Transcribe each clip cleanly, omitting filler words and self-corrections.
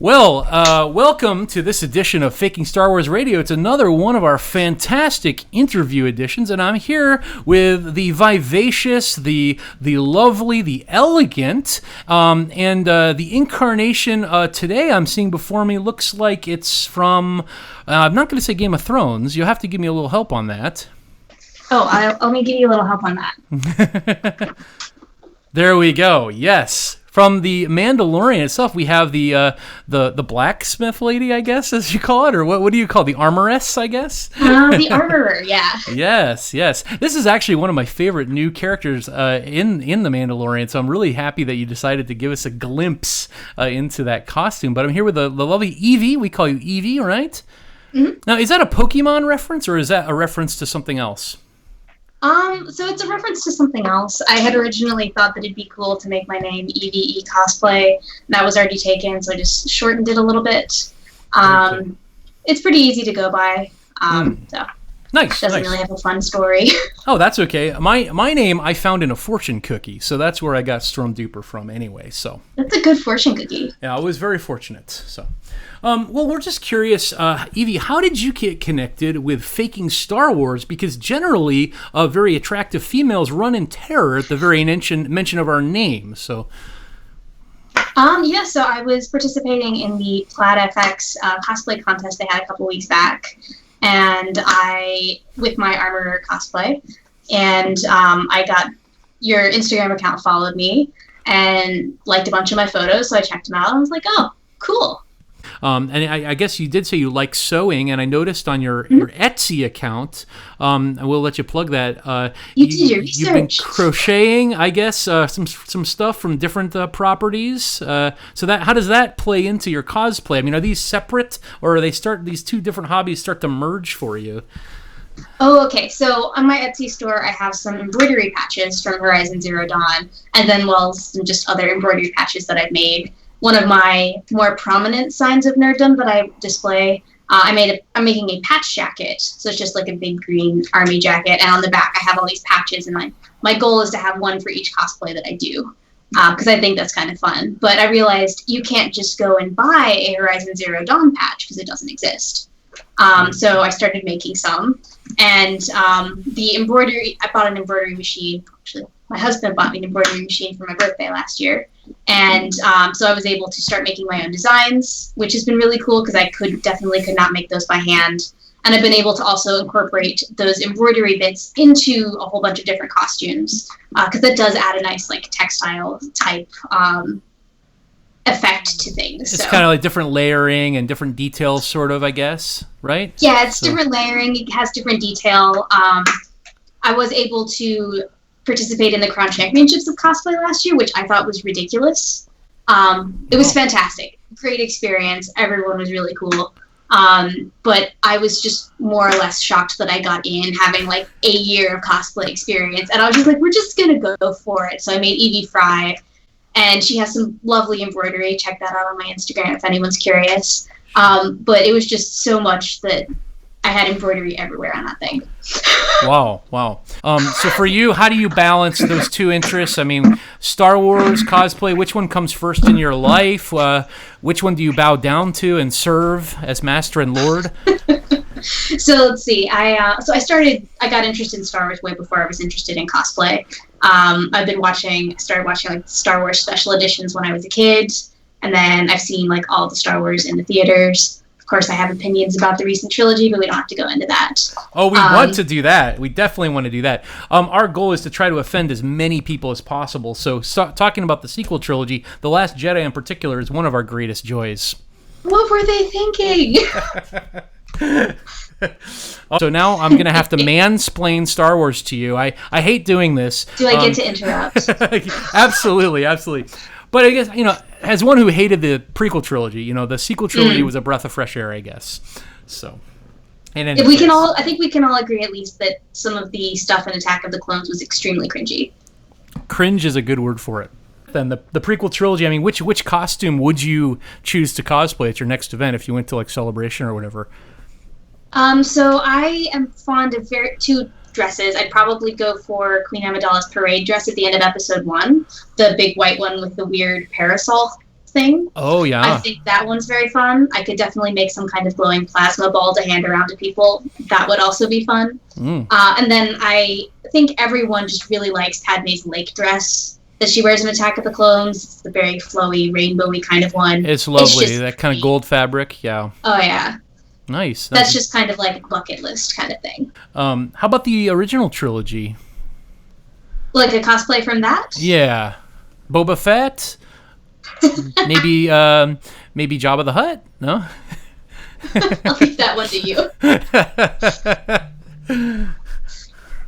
Welcome to this edition of Faking Star Wars Radio. It's another one of our fantastic interview editions, and I'm here with the vivacious, the lovely, the elegant, and the incarnation today I'm seeing before me looks like it's from, I'm not going to say Game of Thrones. You'll have to give me a little help on that. Oh, let me give you a little help on that. There we go. Yes. From the Mandalorian itself, we have the blacksmith lady, I guess, as you call it, or what do you call it? The armoress, I guess? The armorer, yeah. Yes. This is actually one of my favorite new characters in the Mandalorian, so I'm really happy that you decided to give us a glimpse into that costume. But I'm here with the lovely Evie. We call you Evie, right? Mm-hmm. Now, is that a Pokemon reference, or is that a reference to something else? So it's a reference to something else. I had originally thought that it'd be cool to make my name Ev Cosplay. That was already taken, so I just shortened it a little bit. Cool. It's pretty easy to go by. So nice. Doesn't really have a fun story. Oh, that's okay. My name I found in a fortune cookie, so that's where I got Duper from anyway. So that's a good fortune cookie. Yeah, I was very fortunate. So. Well, we're just curious, Evie, how did you get connected with faking Star Wars? Because generally, very attractive females run in terror at the very mention of our name. So, so I was participating in the Plaid FX cosplay contest they had a couple weeks back, and with my Armorer cosplay, and I got your Instagram account followed me and liked a bunch of my photos, so I checked them out and I was like, oh, cool. And I guess you did say you like sewing, and I noticed on your Etsy account, I will let you plug that. You did your research. You've been crocheting, I guess, some stuff from different properties. So how does that play into your cosplay? I mean, are these separate, or are these two different hobbies start to merge for you? Oh, okay. So on my Etsy store, I have some embroidery patches from Horizon Zero Dawn, and then some just other embroidery patches that I've made. One of my more prominent signs of nerddom that I display, I'm making a patch jacket. So it's just like a big green army jacket. And on the back, I have all these patches. And my goal is to have one for each cosplay that I do, because I think that's kind of fun. But I realized you can't just go and buy a Horizon Zero Dawn patch because it doesn't exist. So I started making some. And the embroidery, I bought an embroidery machine. Actually, my husband bought me an embroidery machine for my birthday last year. And so I was able to start making my own designs, which has been really cool because I definitely could not make those by hand. And I've been able to also incorporate those embroidery bits into a whole bunch of different costumes, because that does add a nice textile type effect to things. It's kind of like different layering and different details, sort of, I guess, right? Yeah, it's different layering. It has different detail. I was able to participate in the Crown Championships of Cosplay last year, which I thought was ridiculous. It was fantastic. Great experience. Everyone was really cool. But I was just more or less shocked that I got in, having a year of cosplay experience. And I was just like, we're just going to go for it. So I made Evie Fry, and she has some lovely embroidery. Check that out on my Instagram if anyone's curious. But it was just so much that I had embroidery everywhere on that thing. Wow. So for you, how do you balance those two interests? I mean, Star Wars, cosplay, which one comes first in your life? Which one do you bow down to and serve as master and lord? So let's see. I got interested in Star Wars way before I was interested in cosplay. I started watching Star Wars special editions when I was a kid, and then I've seen all the Star Wars in the theaters. Of course, I have opinions about the recent trilogy, but we don't have to go into that. Oh, we want to do that. We definitely want to do that. Our goal is to try to offend as many people as possible. So talking about the sequel trilogy, The Last Jedi in particular is one of our greatest joys. What were they thinking? So now I'm going to have to mansplain Star Wars to you. I hate doing this. Do I get to interrupt? Absolutely. But I guess, as one who hated the prequel trilogy, the sequel trilogy was a breath of fresh air, I guess. So, I think we can all agree at least that some of the stuff in Attack of the Clones was extremely cringy. Cringe is a good word for it. Then the prequel trilogy, I mean, which costume would you choose to cosplay at your next event if you went to Celebration or whatever? So I am fond of two dresses. I'd probably go for Queen Amidala's parade dress at the end of episode 1, the big white one with the weird parasol thing. Oh, yeah. I think that one's very fun. I could definitely make some kind of glowing plasma ball to hand around to people. That would also be fun. And then I think everyone just really likes Padme's lake dress that she wears in Attack of the Clones. It's the very flowy, rainbowy kind of one. It's lovely. That kind of gold fabric, yeah. Oh, yeah. Nice. That's just kind of like a bucket list kind of thing. How about the original trilogy? Like a cosplay from that? Yeah. Boba Fett? maybe Jabba the Hutt? No? I'll leave that one to you.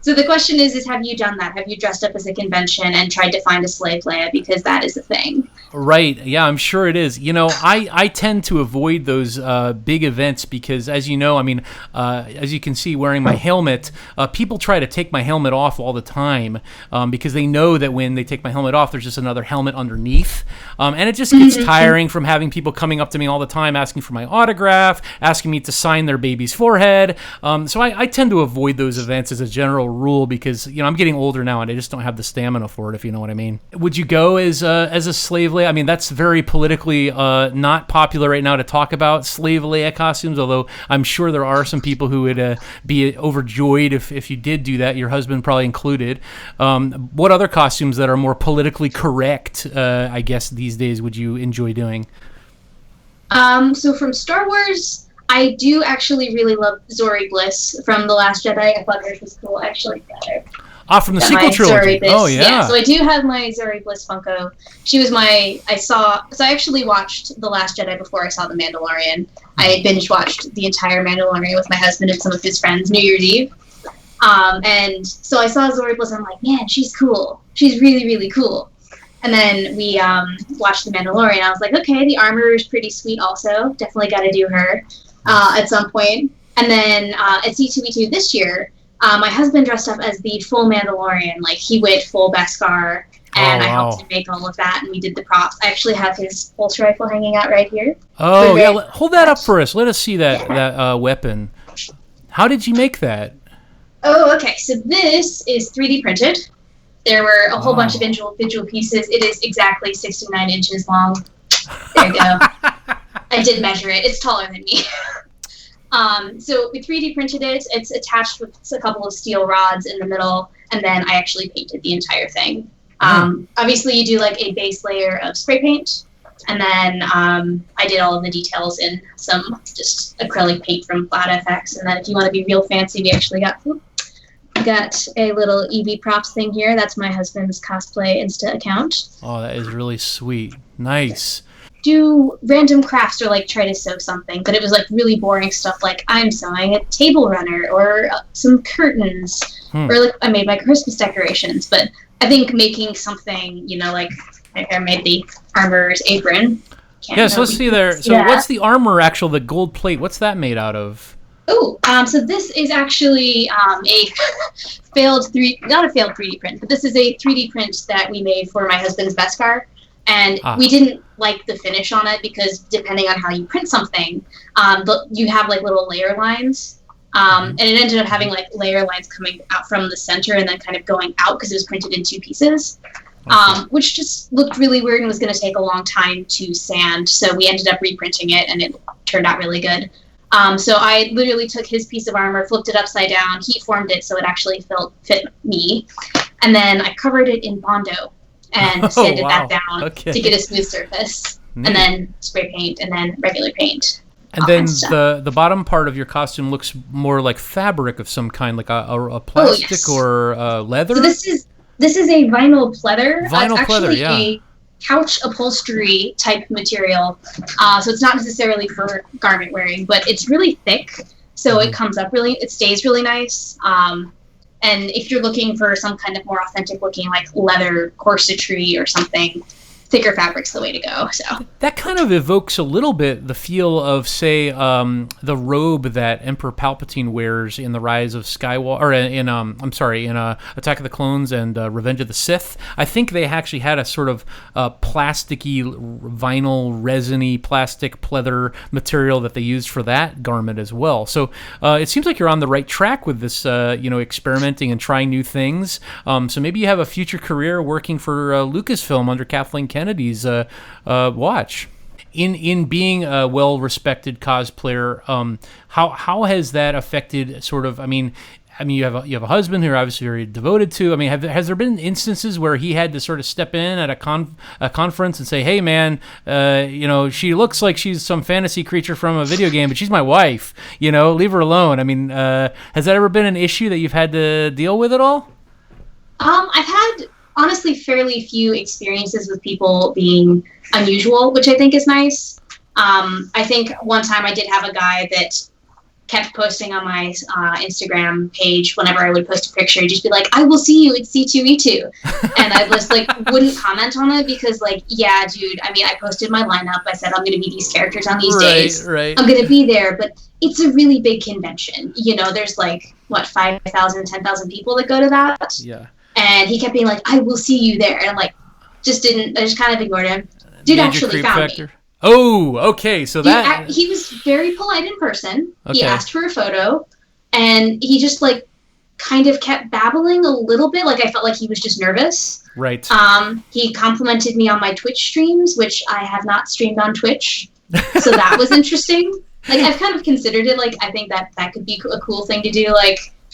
So the question is have you done that? Have you dressed up as a convention and tried to find a slave Leia? Because that is a thing. Right. Yeah, I'm sure it is. I tend to avoid those big events because, as you know, as you can see, wearing my helmet, people try to take my helmet off all the time because they know that when they take my helmet off, there's just another helmet underneath. And it just gets tiring from having people coming up to me all the time asking for my autograph, asking me to sign their baby's forehead. So I tend to avoid those events as a general rule because I'm getting older now and I just don't have the stamina for it, if you know what I mean. Would you go as a slave Leia? That's very politically not popular right now to talk about slave Leia costumes, although I'm sure there are some people who would be overjoyed if you did do that, your husband probably included. What other costumes that are more politically correct, I guess, these days would you enjoy doing? So from Star Wars, I do actually really love Zori Bliss from The Last Jedi. I thought hers was cool. I actually got her. From the sequel trilogy. Oh, yeah. So I do have my Zori Bliss Funko. She was I actually watched The Last Jedi before I saw The Mandalorian. I binge watched the entire Mandalorian with my husband and some of his friends New Year's Eve. And so I saw Zori Bliss and I'm like, man, she's cool. She's really, really cool. And then we watched The Mandalorian. I was like, okay, the armor is pretty sweet also. Definitely got to do her at some point. And then at C2E2 this year, my husband dressed up as the full Mandalorian. Like, he went full Beskar, and I helped him make all of that, and we did the props. I actually have his pulse rifle hanging out right here. Oh, yeah. Hold that up for us. Let us see that weapon. How did you make that? Oh, okay. So this is 3D printed. There were a whole bunch of individual pieces. It is exactly 69 inches long. There you go. I did measure it. It's taller than me. So we 3D printed it. It's attached with a couple of steel rods in the middle, and then I actually painted the entire thing. Obviously, you do like a base layer of spray paint, and then I did all of the details in some just acrylic paint from Cloud FX. And then if you want to be real fancy, we actually got a little EV props thing here. That's my husband's cosplay Insta account. Oh, that is really sweet. Nice. Do random crafts or like try to sew something, but it was like really boring stuff like I'm sewing a table runner or some curtains or like I made my Christmas decorations. But I think making something, like I made the armorer's apron. So let's see there. So what's the armor the gold plate? What's that made out of? Oh, so this is actually a not a failed 3D print, but this is a 3D print that we made for my husband's Beskar. And we didn't like the finish on it because depending on how you print something, you have like little layer lines. And it ended up having like layer lines coming out from the center and then kind of going out because it was printed in two pieces, which just looked really weird and was going to take a long time to sand. So we ended up reprinting it and it turned out really good. So I literally took his piece of armor, flipped it upside down, heat formed it so it actually fit me. And then I covered it in Bondo and sanded that down to get a smooth surface. And then spray paint and then regular paint. And then the bottom part of your costume looks more like fabric of some kind, like a plastic or leather. So this is a vinyl pleather. Vinyl pleather, yeah. A couch upholstery type material. So it's not necessarily for garment wearing, but it's really thick. So it comes up it stays really nice. And if you're looking for some kind of more authentic looking like leather corsetry or something, thicker fabric's the way to go. So that kind of evokes a little bit the feel of, say, the robe that Emperor Palpatine wears in The Rise of Skywalker, or in Attack of the Clones and Revenge of the Sith. I think they actually had a sort of plasticky, vinyl, resiny, plastic pleather material that they used for that garment as well. So it seems like you're on the right track with this, experimenting and trying new things. So maybe you have a future career working for Lucasfilm under Kathleen Kennedy. humanities watch. In being a well-respected cosplayer, how has that affected sort of? I mean, you have a husband who you're obviously very devoted to. I mean, has there been instances where he had to sort of step in at a conference and say, "Hey, man, she looks like she's some fantasy creature from a video game, but she's my wife. Leave her alone." I mean, has that ever been an issue that you've had to deal with at all? I've had honestly fairly few experiences with people being unusual, which I think is nice. I think one time I did have a guy that kept posting on my Instagram page whenever I would post a picture. He'd just be like, "I will see you, it's C2E2." And I just wouldn't comment on it because yeah, dude, I mean, I posted my lineup. I said, I'm going to be these characters on these days. Right. I'm going to be there. But it's a really big convention. There's 5,000, 10,000 people that go to that. Yeah. And he kept being like, "I will see you there." And I'm I just kind of ignored him. Dude actually found me. Oh, okay. So he was very polite in person. Okay. He asked for a photo, and he just kind of kept babbling a little bit. I felt like he was just nervous. Right. He complimented me on my Twitch streams, which I have not streamed on Twitch, so that was interesting. I've kind of considered it. I think that could be a cool thing to do.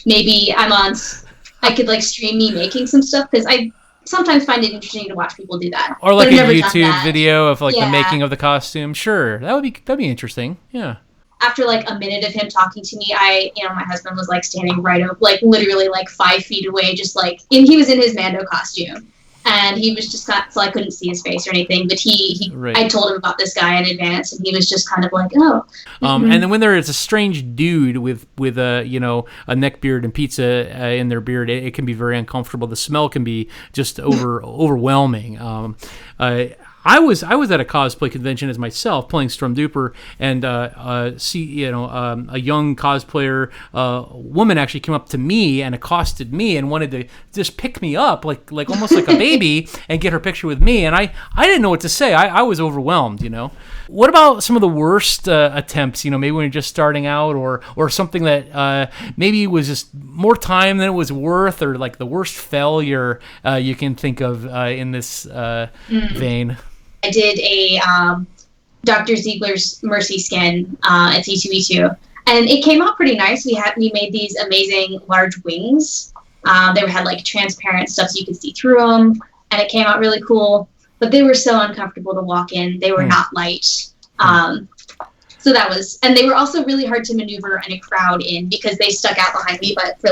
Maybe I could stream me making some stuff because I sometimes find it interesting to watch people do that. Or a YouTube video of the making of the costume. Sure, that'd be interesting. Yeah. After a minute of him talking to me, my husband was standing right up, literally 5 feet away, just and he was in his Mando costume. And he was just so I couldn't see his face or anything, but Right. I told him about this guy in advance, and he was just kind of oh. And then when there is a strange dude with a neck beard and pizza in their beard, it can be very uncomfortable. The smell can be just overwhelming. I was at a cosplay convention as myself playing Duper, and a young cosplayer woman actually came up to me and accosted me and wanted to just pick me up like almost like a baby and get her picture with me, and I didn't know what to say. I was overwhelmed. What about some of the worst attempts? Maybe when you're just starting out, or something that maybe was just more time than it was worth, or the worst failure you can think of in this vein. I did a Dr. Ziegler's Mercy skin at C2E2, and it came out pretty nice. We made these amazing large wings. They had transparent stuff so you could see through them, and it came out really cool. But they were so uncomfortable to walk in. They were not light. So that was, and they were also really hard to maneuver in a crowd in because they stuck out behind me, but for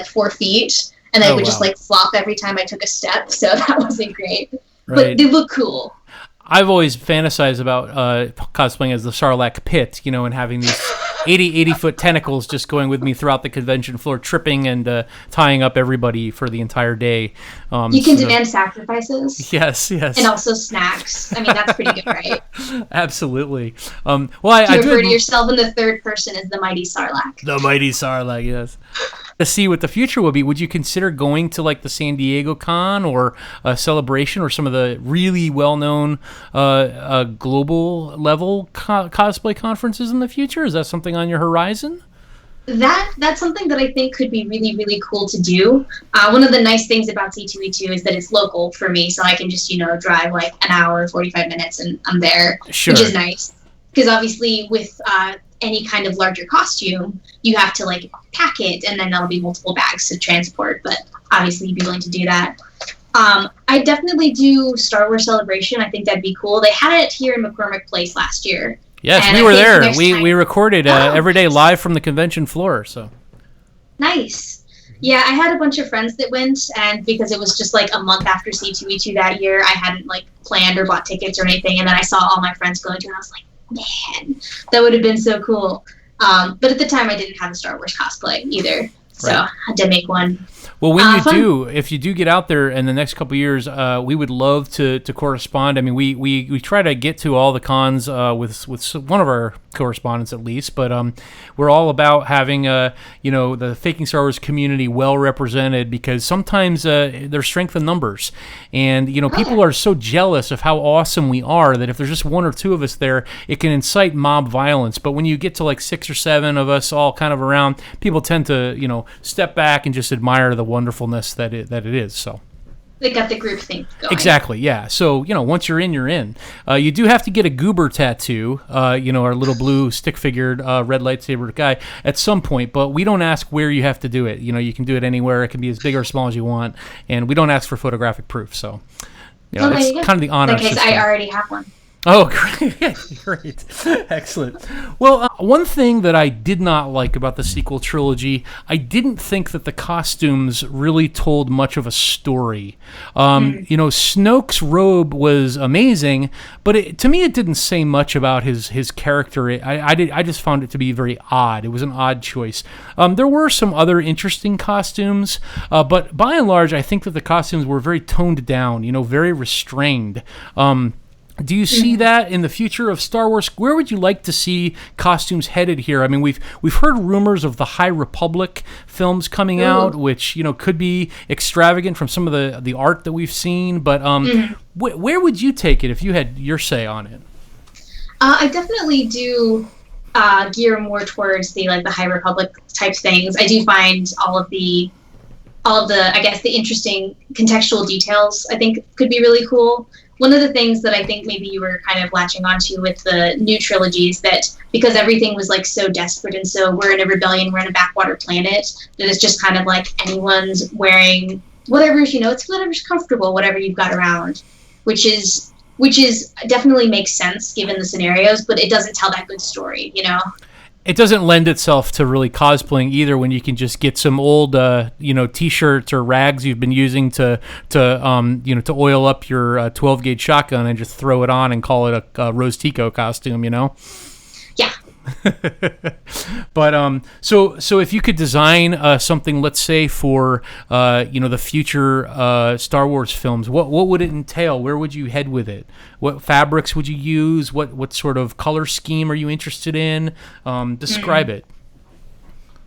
4 feet, and they would just flop every time I took a step. So that wasn't great. Right. But they look cool. I've always fantasized about cosplaying as the Sarlacc pit, and having these 80-foot tentacles just going with me throughout the convention floor, tripping and tying up everybody for the entire day. You can demand sacrifices. Yes. And also snacks. I mean, that's pretty good, right? Absolutely. I refer to yourself in the third person as the mighty Sarlacc. The mighty Sarlacc, yes. To see what the future will be, would you consider going to the San Diego Con or a Celebration or some of the really well-known global level cosplay conferences in the future? Is that something on your horizon? That's something that I think could be really, really cool to do. One of the nice things about C2E2 is that it's local for me, so I can just, drive an hour, 45 minutes, and I'm there, sure. Which is nice. Because obviously with any kind of larger costume, you have to pack it, and then there'll be multiple bags to transport, but obviously you'd be willing to do that. I definitely do Star Wars Celebration. I think that'd be cool. They had it here in McCormick Place last year. Yes, we were there. We recorded every day live from the convention floor. So nice. Yeah, I had a bunch of friends that went, and because it was just a month after C2E2 that year, I hadn't planned or bought tickets or anything, and then I saw all my friends going to it, and I was like, man, that would have been so cool. But at the time, I didn't have a Star Wars cosplay either, so I had to make one. Well, if you do get out there in the next couple of years, we would love to correspond. I mean, we try to get to all the cons with one of our correspondents at least, but we're all about having the Faking Star Wars community well represented, because sometimes there's strength in numbers, and people are so jealous of how awesome we are that if there's just one or two of us there, it can incite mob violence. But when you get to 6 or 7 of us all kind of around, people tend to step back and just admire the wonderfulness that it is. So They got the group thing going. Exactly, yeah. So, once you're in, you're in. You do have to get a goober tattoo, our little blue stick-figured red lightsaber guy at some point, but we don't ask where you have to do it. You can do it anywhere. It can be as big or small as you want, and we don't ask for photographic proof. So, it's kind of the honor system. In that case, I already have one. Oh, great. Great. Excellent. Well, one thing that I did not like about the sequel trilogy, I didn't think that the costumes really told much of a story. Snoke's robe was amazing, but to me it didn't say much about his character. I just found it to be very odd. It was an odd choice. There were some other interesting costumes, but by and large, I think that the costumes were very toned down, very restrained. Do you see that in the future of Star Wars? Where would you like to see costumes headed here? I mean, we've heard rumors of the High Republic films coming out, which could be extravagant from some of the art that we've seen. But where would you take it if you had your say on it? I definitely do gear more towards the High Republic type things. I do find all of the I guess the interesting contextual details I think could be really cool. One of the things that I think maybe you were kind of latching onto with the new trilogy is that because everything was so desperate and so we're in a rebellion, we're in a backwater planet, that it's just kind of anyone's wearing whatever's, it's whatever's comfortable, whatever you've got around, which is definitely makes sense given the scenarios, but it doesn't tell that good story, It doesn't lend itself to really cosplaying either when you can just get some old, T-shirts or rags you've been using to oil up your 12-gauge shotgun and just throw it on and call it a Rose Tico costume, Yeah. But so if you could design something, let's say for the future Star Wars films, what would it entail? Where would you head with it? What fabrics would you use? What sort of color scheme are you interested in? Describe it.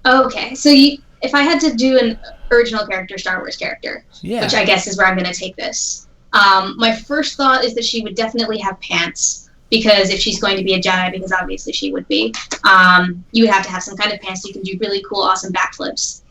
Okay, so if I had to do an original character, Star Wars character, which I guess is where I'm going to take this, my first thought is that she would definitely have pants. Because if she's going to be a Jedi, because obviously she would be, you would have to have some kind of pants so you can do really cool, awesome backflips.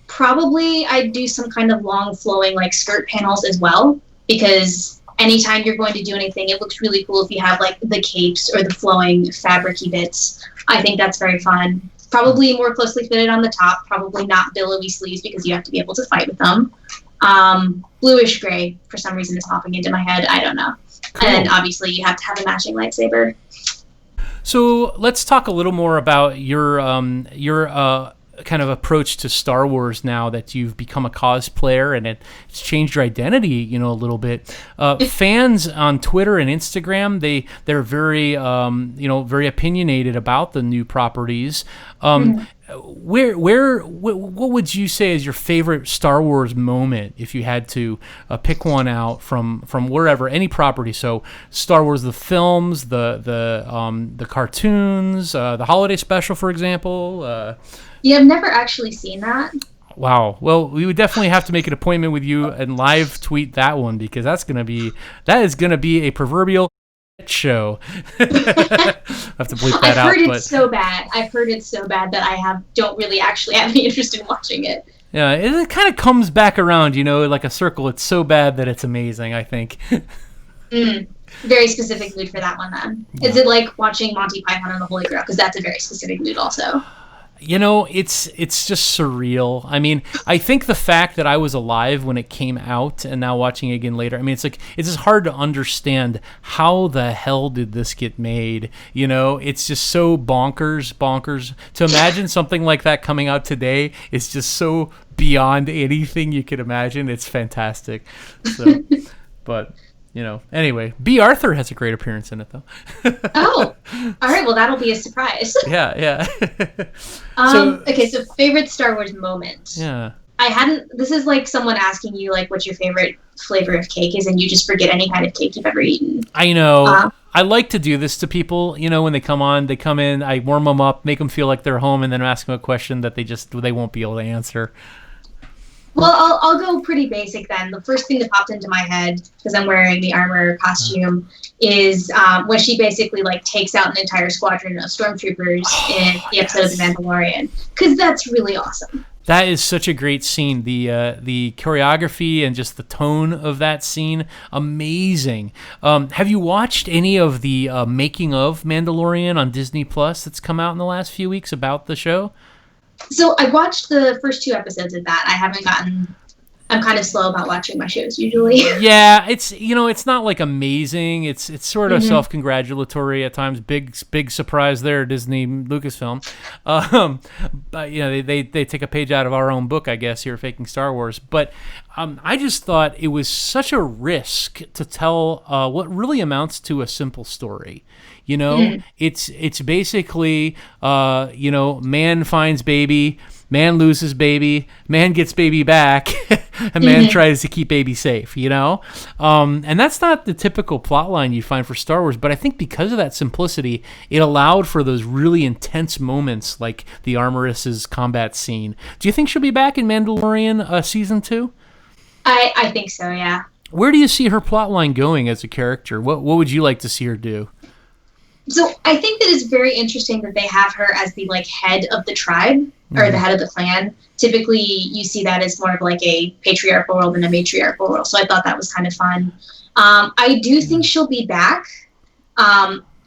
Probably I'd do some kind of long flowing skirt panels as well, because anytime you're going to do anything, it looks really cool if you have the capes or the flowing fabric-y bits. I think that's very fun. Probably more closely fitted on the top, probably not billowy sleeves because you have to be able to fight with them. Bluish gray, for some reason, is popping into my head. I don't know. Cool. And obviously you have to have a matching lightsaber. So let's talk a little more about your kind of approach to Star Wars now that you've become a cosplayer and it's changed your identity, a little bit. Fans on Twitter and Instagram, they're very, very opinionated about the new properties. What would you say is your favorite Star Wars moment if you had to pick one out from wherever, any property? So Star Wars, the films, the cartoons, the holiday special, for example. Yeah, I've never actually seen that. Wow. Well, we would definitely have to make an appointment with you and live tweet that one because that is gonna be a proverbial show. I have to bleep that out. I've heard it's so bad. I've heard it's so bad that I don't really actually have any interest in watching it. Yeah, it kind of comes back around, like a circle. It's so bad that it's amazing, I think. Very specific mood for that one, then. Yeah. Is it like watching Monty Python and the Holy Grail? Because that's a very specific mood also. It's just surreal. I mean, I think the fact that I was alive when it came out and now watching it again later, I mean, it's just hard to understand how the hell did this get made? It's just so bonkers. To imagine something like that coming out today is just so beyond anything you could imagine. It's fantastic. So, but... anyway, B. Arthur has a great appearance in it, though. Oh, all right. Well, that'll be a surprise. Yeah. Okay, so favorite Star Wars moment. Yeah. This is like someone asking you, what's your favorite flavor of cake is, and you just forget any kind of cake you've ever eaten. I know. I like to do this to people, when they come in, I warm them up, make them feel like they're home, and then ask them a question that they won't be able to answer. Well, I'll go pretty basic then. The first thing that popped into my head, because I'm wearing the armor costume, is when she basically takes out an entire squadron of stormtroopers in the episode of The Mandalorian. Because that's really awesome. That is such a great scene. The choreography and just the tone of that scene, amazing. Have you watched any of the making of Mandalorian on Disney Plus that's come out in the last few weeks about the show? So I watched the first 2 episodes of that. I'm kind of slow about watching my shows usually. Yeah, it's not like amazing. It's sort of self-congratulatory at times. Big surprise there, Disney Lucasfilm. But they take a page out of our own book, I guess, here at Faking Star Wars. But I just thought it was such a risk to tell what really amounts to a simple story. It's basically man finds baby, man loses baby, man gets baby back, and man tries to keep baby safe, and that's not the typical plot line you find for Star Wars, but I think because of that simplicity, it allowed for those really intense moments like the Armoress's combat scene. Do you think she'll be back in Mandalorian season 2? I think so, yeah. Where do you see her plot line going as a character? What would you like to see her do? So I think that it's very interesting that they have her as the head of the tribe or the head of the clan. Typically, you see that as more of like a patriarchal world than a matriarchal world. So I thought that was kind of fun. I do think she'll be back.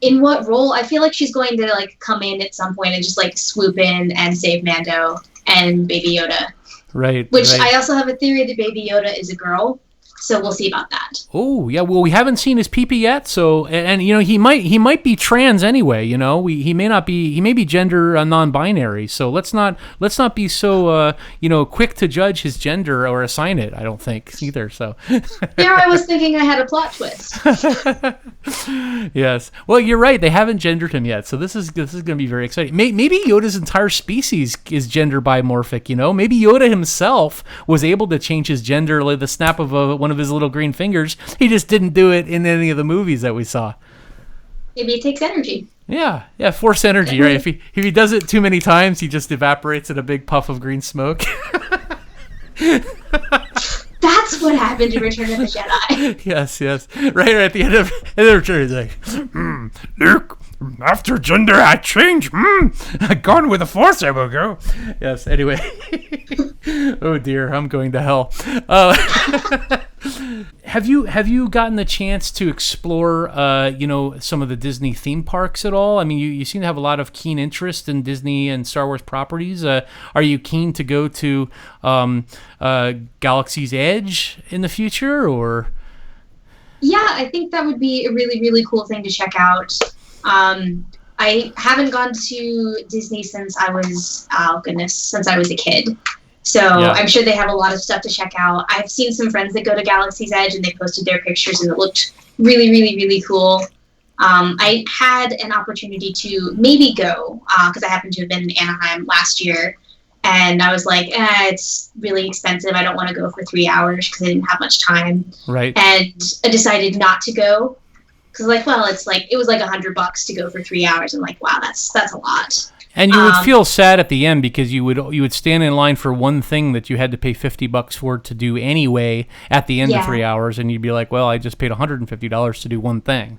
In what role? I feel like she's going to come in at some point and just swoop in and save Mando and Baby Yoda. Right. Which right. I also have a theory that Baby Yoda is a girl. So we'll see about that. Oh yeah, well we haven't seen his peepee yet. So and he might be trans anyway. He may be gender non-binary. So let's not be so quick to judge his gender or assign it. I don't think either. So there, I was thinking I had a plot twist. Yes. Well, you're right. They haven't gendered him yet. So this is going to be very exciting. Maybe Yoda's entire species is gender bimorphic. Maybe Yoda himself was able to change his gender like the snap of one of his little green fingers. He just didn't do it in any of the movies that we saw. Maybe it takes energy. Yeah, force energy, right? If he does it too many times, he just evaporates in a big puff of green smoke. That's what happened in Return of the Jedi. Yes. Right at the end of Return, he's like, Luke, after gender had changed, gone with the Force I will go. Yes, anyway. Oh dear, I'm going to hell. Have you gotten the chance to explore some of the Disney theme parks at all? I mean, you seem to have a lot of keen interest in Disney and Star Wars properties. Are you keen to go to Galaxy's Edge in the future, or? Yeah, I think that would be a really, really cool thing to check out. I haven't gone to Disney since I was a kid. So yeah. I'm sure they have a lot of stuff to check out. I've seen some friends that go to Galaxy's Edge and they posted their pictures and it looked really, really, really cool. I had an opportunity to maybe go because I happened to have been in Anaheim last year. And I was like, it's really expensive. I don't want to go for 3 hours because I didn't have much time. Right. And I decided not to go because it was like $100 to go for 3 hours. I'm like, wow, that's a lot. And you would feel sad at the end because you would stand in line for one thing that you had to pay $50 for to do anyway at the end of 3 hours, and you'd be like, well, I just paid $150 to do one thing.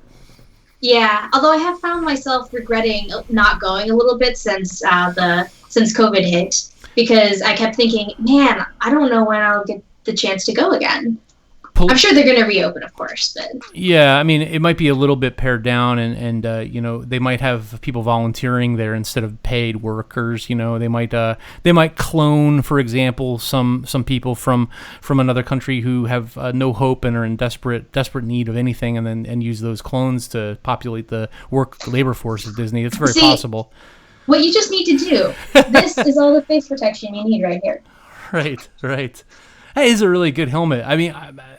Yeah, although I have found myself regretting not going a little bit since COVID hit, because I kept thinking, man, I don't know when I'll get the chance to go again. I'm sure they're going to reopen, of course. But yeah, I mean, it might be a little bit pared down, and they might have people volunteering there instead of paid workers. They might clone, for example, some people from another country who have no hope and are in desperate need of anything, and use those clones to populate the labor force of Disney. It's very possible. What you just need to do. This is all the face protection you need right here. Right. That is a really good helmet. I mean,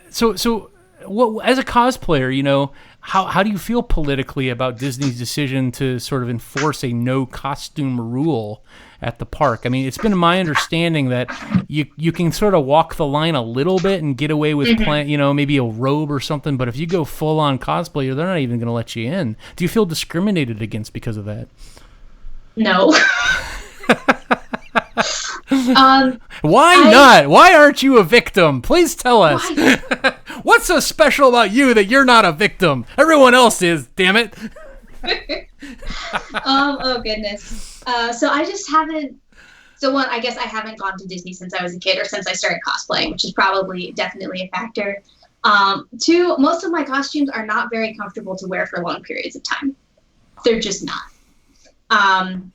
so what, as a cosplayer, how do you feel politically about Disney's decision to sort of enforce a no costume rule at the park? I mean, it's been my understanding that you can sort of walk the line a little bit and get away with maybe a robe or something, but if you go full on cosplayer, they're not even going to let you in. Do you feel discriminated against because of that? No. Why not? Why aren't you a victim? Please tell us. What's so special about you that you're not a victim? Everyone else is, damn it. Oh goodness. So I just haven't So one, I guess I haven't gone to Disney since I was a kid or since I started cosplaying, which is probably definitely a factor. Two, most of my costumes are not very comfortable to wear for long periods of time. They're just not.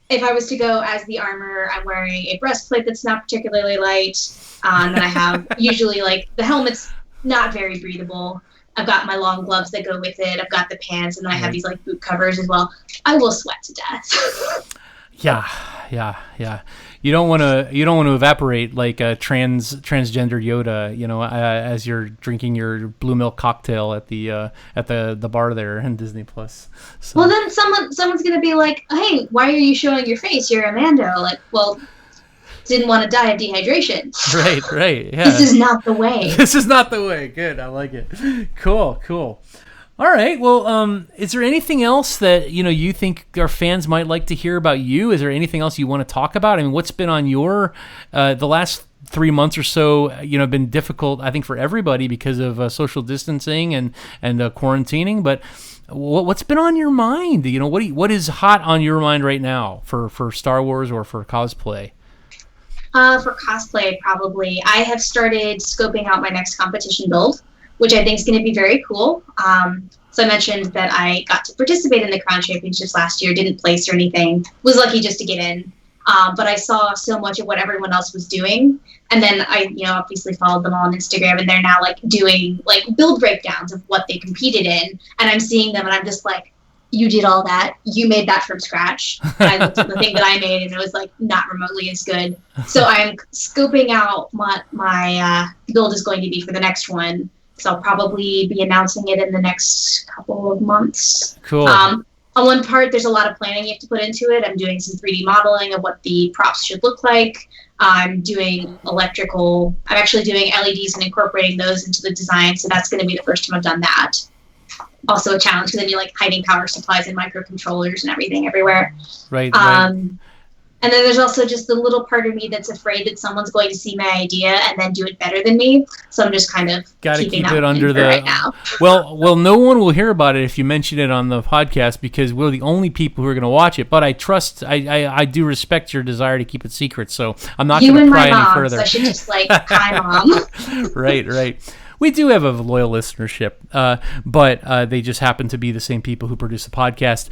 If I was to go as the armor, I'm wearing a breastplate that's not particularly light. And then I have usually like the helmet's not very breathable. I've got my long gloves that go with it. I've got the pants, and then I have these like boot covers as well. I will sweat to death. Yeah. You don't want to evaporate like a transgender Yoda, as you're drinking your blue milk cocktail at the bar there in Disney Plus. So. Well, then someone's gonna be like, "Hey, why are you showing your face? You're a Mando." Like, well, didn't want to die of dehydration. Right. Yeah. This is not the way. This is not the way. Good. I like it. Cool. All right. Well, is there anything else that you think our fans might like to hear about you? Is there anything else you want to talk about? I mean, what's been on your the last 3 months or so? Been difficult, I think, for everybody because of social distancing and quarantining. But what's been on your mind? What is hot on your mind right now for Star Wars or for cosplay? For cosplay, probably. I have started scoping out my next competition build, which I think is going to be very cool. So I mentioned that I got to participate in the Crown Championships last year, didn't place or anything, was lucky just to get in. But I saw so much of what everyone else was doing. And then I, obviously followed them all on Instagram, and they're now like doing like build breakdowns of what they competed in. And I'm seeing them and I'm just like, you did all that. You made that from scratch. And I looked at the thing that I made and it was like not remotely as good. So I'm scoping out what my build is going to be for the next one. So I'll probably be announcing it in the next couple of months. Cool. On one part, there's a lot of planning you have to put into it. I'm doing some 3D modeling of what the props should look like. I'm doing electrical. I'm actually doing LEDs and incorporating those into the design. So that's going to be the first time I've done that. Also a challenge because then you're like hiding power supplies and microcontrollers and everything everywhere. Right. And then there's also just the little part of me that's afraid that someone's going to see my idea and then do it better than me. So I'm just kind of keeping it under the right now. Well, no one will hear about it if you mention it on the podcast because we're the only people who are going to watch it. But I trust, I do respect your desire to keep it secret. So I'm not going to pry any further. So I should just like, hi, Mom. Right. We do have a loyal listenership, but they just happen to be the same people who produce the podcast.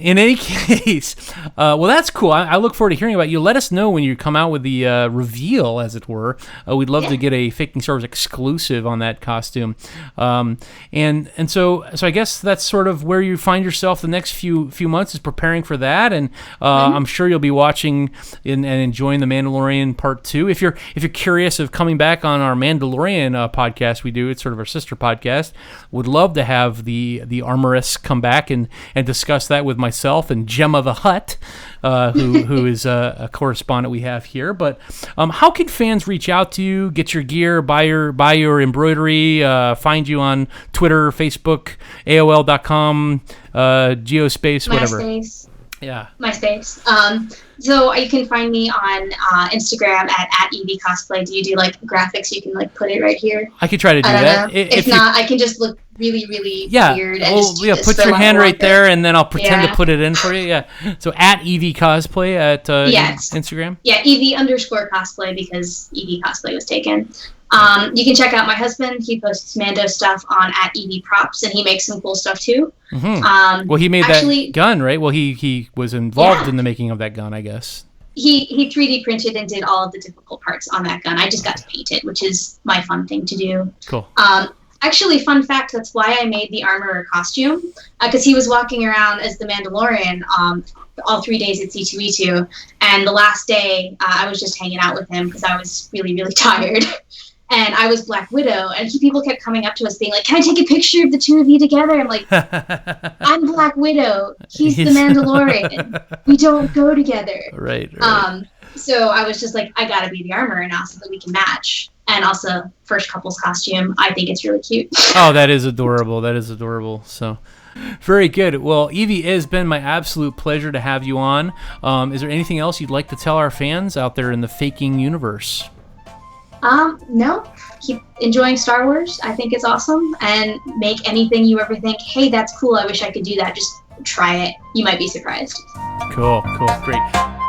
In any case, well, that's cool. I look forward to hearing about you. Let us know when you come out with the reveal, as it were. We'd love to get a Faking Star Wars exclusive on that costume. And so I guess that's sort of where you find yourself the next few months is preparing for that. And I'm sure you'll be watching and enjoying The Mandalorian Part 2. If you're curious of coming back on our Mandalorian podcast, we do. It's sort of our sister podcast. Would love to have the Armoress come back and discuss that with myself and Gemma the Hutt, who is a correspondent we have here. But how can fans reach out to you, get your gear, buy your embroidery, find you on Twitter, Facebook, AOL.com, Geospace, whatever? MySpace. Yeah. MySpace. So you can find me on Instagram at Ev Cosplay. Do you do like graphics? You can like put it right here. I could try to do that. If not, I can just look really, really weird. And put your hand right there, and then I'll pretend to put it in for you. Yeah. So at Ev Cosplay at Instagram. Yeah, Ev_cosplay because Ev Cosplay was taken. You can check out my husband. He posts Mando stuff on at Ev Props, and he makes some cool stuff too. Mm-hmm. Well, he made that gun, right? Well, he was involved in the making of that gun, I guess. He 3D printed and did all of the difficult parts on that gun. I just got to paint it, which is my fun thing to do. Cool. Actually, fun fact, that's why I made the armorer costume, because he was walking around as the Mandalorian all 3 days at C2E2, and the last day I was just hanging out with him because I was really, really tired. And I was Black Widow, and people kept coming up to us being like, "Can I take a picture of the two of you together?" I'm like, "I'm Black Widow. He's the Mandalorian. We don't go together." Right. So I was just like, I gotta be the armorer now so that we can match. And also, first couple's costume, I think it's really cute. Oh, that is adorable. So, very good. Well, Evie, it has been my absolute pleasure to have you on. Is there anything else you'd like to tell our fans out there in the faking universe? No. Keep enjoying Star Wars. I think it's awesome. And make anything you ever think, hey, that's cool, I wish I could do that. Just try it. You might be surprised. Cool. Great.